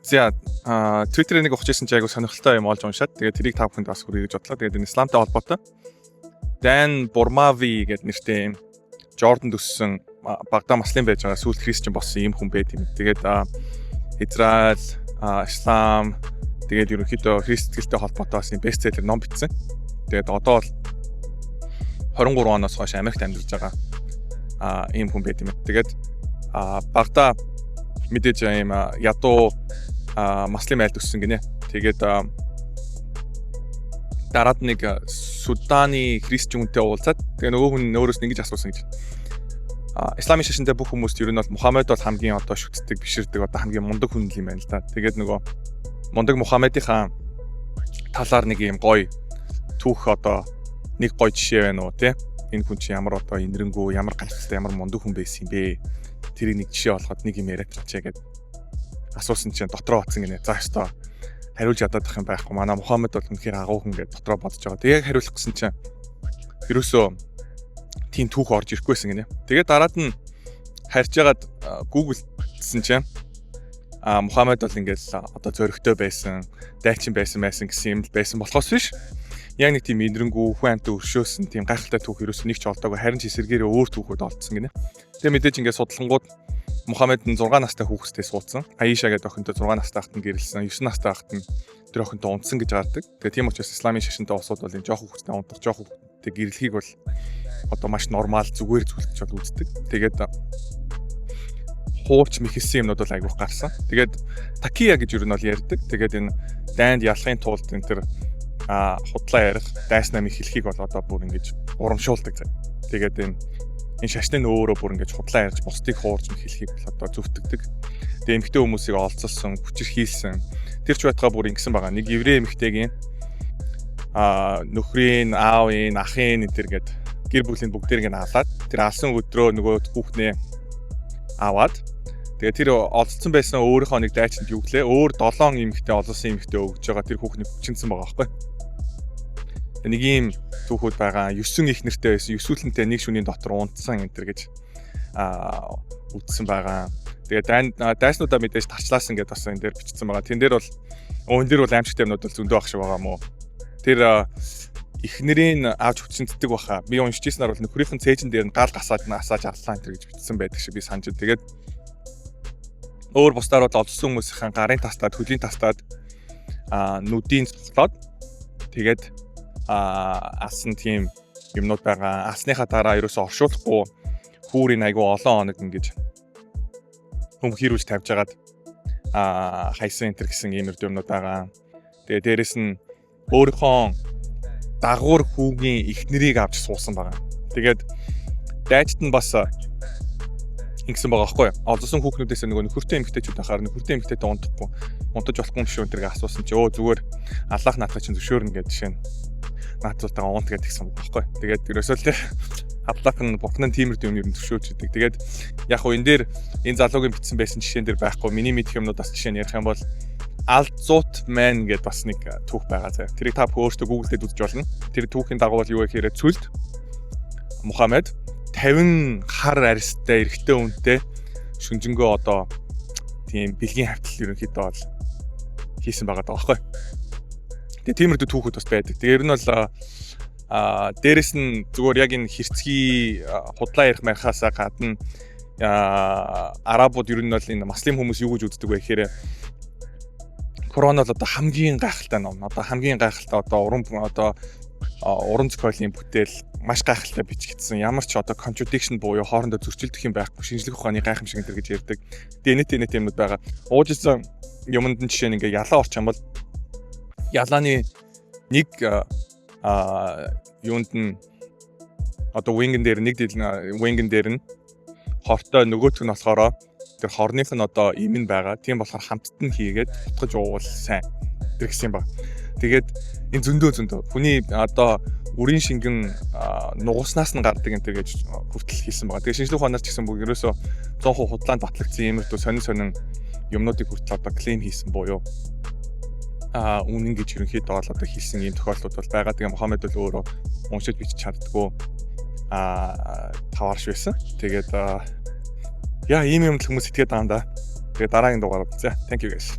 За Twitter-ийг нэг ухажсэн чи айгу сонирхолтой юм олж уншаад тэгээд тэрийг та бүхэнд бас хүргэж бодлоо. Тэгээд энэ исламтай холбоотой Dan Bormavi гэдэг нэртэй юм Jordan төссөн Багдад маслын байж байгаа сүүл христчэн болсон юм хүн байт юм. Тэгээд Израиль, ислам тэгээд ерөнхийдөө христэлтэй холбоотой бас юм бестселлер ном бичсэн. Тэгээд одоо бол 23 оноос хойш Америкт амьдарч байгаа ийм хүн байт юм. Тэгээд Багдад мэдээж юм ядуу маслын айл төссөн гинэ. Тэгээд дараад нэг Суданы христчэн хүнтэй уулзаад тэгээ нөгөө хүн өөрөөс нэгж асуусан гэж. Исламын шашинтай бүх хүмүүст ер нь бол Мухаммед бол хамгийн одоо шүтдэг, биширдэг одоо хамгийн мундаг хүн юм байна л да. Тэгээд нөгөө мундаг Мухаммедийнхаа талаар нэг юм гоё түүх одоо нэг гоё жишээ байна уу тий. Энэ хүн чи ямар одоо инэрэнгүү, ямар галзтай, ямар мундаг хүн байсан юм бэ? Тэрийг нэг жишээ болгоод нэг юм яриад чачаа гэдэг асуусан чинь дотроо батсан гинэ. За ёстой хариулж ядах юм байхгүй. Манай Мухаммед бол үнэхээр агуу хүн гэж дотроо бодож байгаа. Тэгээд хариулах гэсэн чинь ерөөсөө тийм түүх орж ирэхгүйсэн гинэ. Тэгээд дараад нь харьж ягаад Google-сэн чинь Мухаммед бол ингээл одоо зөрөгтэй байсан, дайчин байсан гэсэн юм байсан болохоос биш. Яг нэг тийм инэрэнгүү хүн амтаа өршөөсөн тийм гайхалтай түүх ерөөсөө нэг ч олдоогүй, харин ч эсэргээрээ өөр түүхүүд олдсон гинэ. Тэгээд мэдээж ингээд судлангууд Мухаммед нь 6 настай хүүхэдтэй суудсан. Аиша гэдэг охинтой 6 настай хахад нь гэрэлсэн. 9 настай хахад нь тэр охинтой унтсан гэж гардаг. Тэгээд тийм учраас исламын шашинтай усууд бол энэ жоох хүүхэдтэй унтах, жоох хүүхэдтэй гэрлэхийг бол одоо маш нормал зүгээр зүйлч бол үздэг. Тэгээд хуурч мэхэлсэн юмнууд бол айгүйх гарсан. Тэгээд такия гэж юу нь бол ярьдаг. Тэгээд энэ дайнд ялахын тулд энэ тэр худлаа ярих, дайснаа мэхэлхийг бол одоо бүр ингэж урамшуулдаг. Тэгээд энэ шашны өөрөө бүр ингэж худлаа ярьж бусдыг хуурж мэхэлхийг бол одоо зөвтгдөг. Тэгээд эмэгтэй хүмүүсийг олцолсон, хүчээр хийлсэн. Тэр ч байтугай бүр ингэсэн байгаа. Нэг еврей эмэгтэйгийн нөхрийн, аавын, ахын энэ төр гээд гэр бүлийн бүгдээрийг нь аваад тэр алсан өдрөө нөгөө хүүхнээ аваад тэгээд тэр олцсон байсан өөрийнхөө нэг дайчинд юу гэлээ өөр 7 эмэгтэй олсон эмэгтэй өгж байгаа тэр хүүхнийг хүчинсэн байгаа байхгүй. Нэг ийм түүхүүд байгаа. 9 их нэртэй байсан. 9 үлэнтэй нэг шөнийн дотор унтсан энэ төр гэж үтсэн байгаа. Тэгээд дайснуудаа мэдээж тарчлаасан гэдээ бас энэ дээр бичсэн байгаа. Тэн дээр бол энэ дээр бол аимшигтай юмнууд бол зөндөө ах шиг байгаа мó. Тэр эхнэрийн авч хүчинтдэг баха. Би уншижсэнаар бол нөхрийнхэн цээжин дээр нь гал асааж аллаа энэ төр гэж бичсэн байдаг шиг би санаж. Тэгээд өөр бусдаар бол олдсон хүмүүсийн гарын тастаад, хөлийн тастаад нүдийн цоглоод тэгээд алсан тийм юмнууд байгаа. Алсныхаа дараа ерөөсөө оршуулахгүй хүүрийн айгу олон хоног ингэж хөм хэрүүлж тавьж агаад хайсан энэ гэсэн ийм юмнууд байгаа. Тэгээ дээрэс нь өөрийнхөө дагуур хүүгийн эхнэрийг авч суусан байгаа. Тэгээд дайчт нь бас ингэсэн байгаа байхгүй юу? Олдсон хүүхнүүдээс нөгөө нөхөртэй эмэгтэйчүүд байхаар нөхөртэй эмэгтэйтэй унтахгүй унтаж болохгүй юм шүү энэ тэргээ асуусан чи зүгээр аллах наадах чинь зөвшөөрнө гэдэг жишээ нь наацуултаа унт гэдэг гэсэн байгаа байхгүй юу? Тэгээд ерөөсөө л аллах нь бурхны тиймэрд юм ер нь зөвшөөрч идэг. Тэгээд яг хөө энэ дээр энэ залуугийн бичсэн байсан жишээн дээр байхгүй миний мэдэх юмнуудаас жишээ нь ярих юм бол Алзут Man гэдэг бас нэг түүх байгаа заа. Тэрийг та бүхэн өөрсдөө Google дээр үзэж болно. Тэр түүхийн дагуу бол юу гэхээр цүлд Мухаммед 50 хар арьстай эрэгтэй хүнтэй шүнжэнгөө одоо тийм бэлгийн хавтал ерөнхийдөө бол хийсэн байгаа даа байхгүй. Тэгээ тиймэрдүү түүхүүд бас байдаг. Тэгээ ер нь бол дээрэс нь зүгээр яг энэ хэрцгий худлаа ярих мархаасаа гадна арабууд ер нь бол энэ маслим хүмүүс юу гэж үздэг вэ гэхээр Корона л одоо хамгийн гайхалтай ном. Одоо хамгийн гайхалтай одоо уран зохиолын бүтээл маш гайхалтай бичигдсэн. Ямар ч одоо contradiction буюу хоорондоо зөрчилдөх юм байхгүй. Шинжлэх ухааны гайхамшиг энэ гэж ярьдаг. Тэгээ нэт юмнууд байгаа. Уужсан юмд нь жишээ нь ингээ ялаа орч юм бол ялааны нэг юунд нь одоо wing-эн дээр нь хортой нөгөөтг нь болохоор тэр хорных нь одоо им нь байгаа. Тийм болохоор хамтд нь хийгээд утгаж уувал сайн. Тэр гэсэн юм ба. Тэгээд энэ зөндөө хүний одоо үрийн шингэн нугуснаас нь гардаг энэ төр гэж хүртэл хэлсэн байгаа. Тэгээд шинжлэх ухаанаар ч гэсэн бүгд ерөөсөө 100% худлаанд батлагдсан иймэрдүү сонин юмнуудыг хүртэл одоо клейм хийсэн буюу үнэн гэж ерөнхийдөө бол одоо хэлсэн ийм тохиолдлууд бол байгаа. Тэгээд Мухаммед бол өөрөө уншиж бичиж чаддгүй таваарш байсан. Тэгээд яа ийм юм хүмүүс итгээд байгаа юм да. Тэгээд дараагийн дугаар үзье. Thank you guys.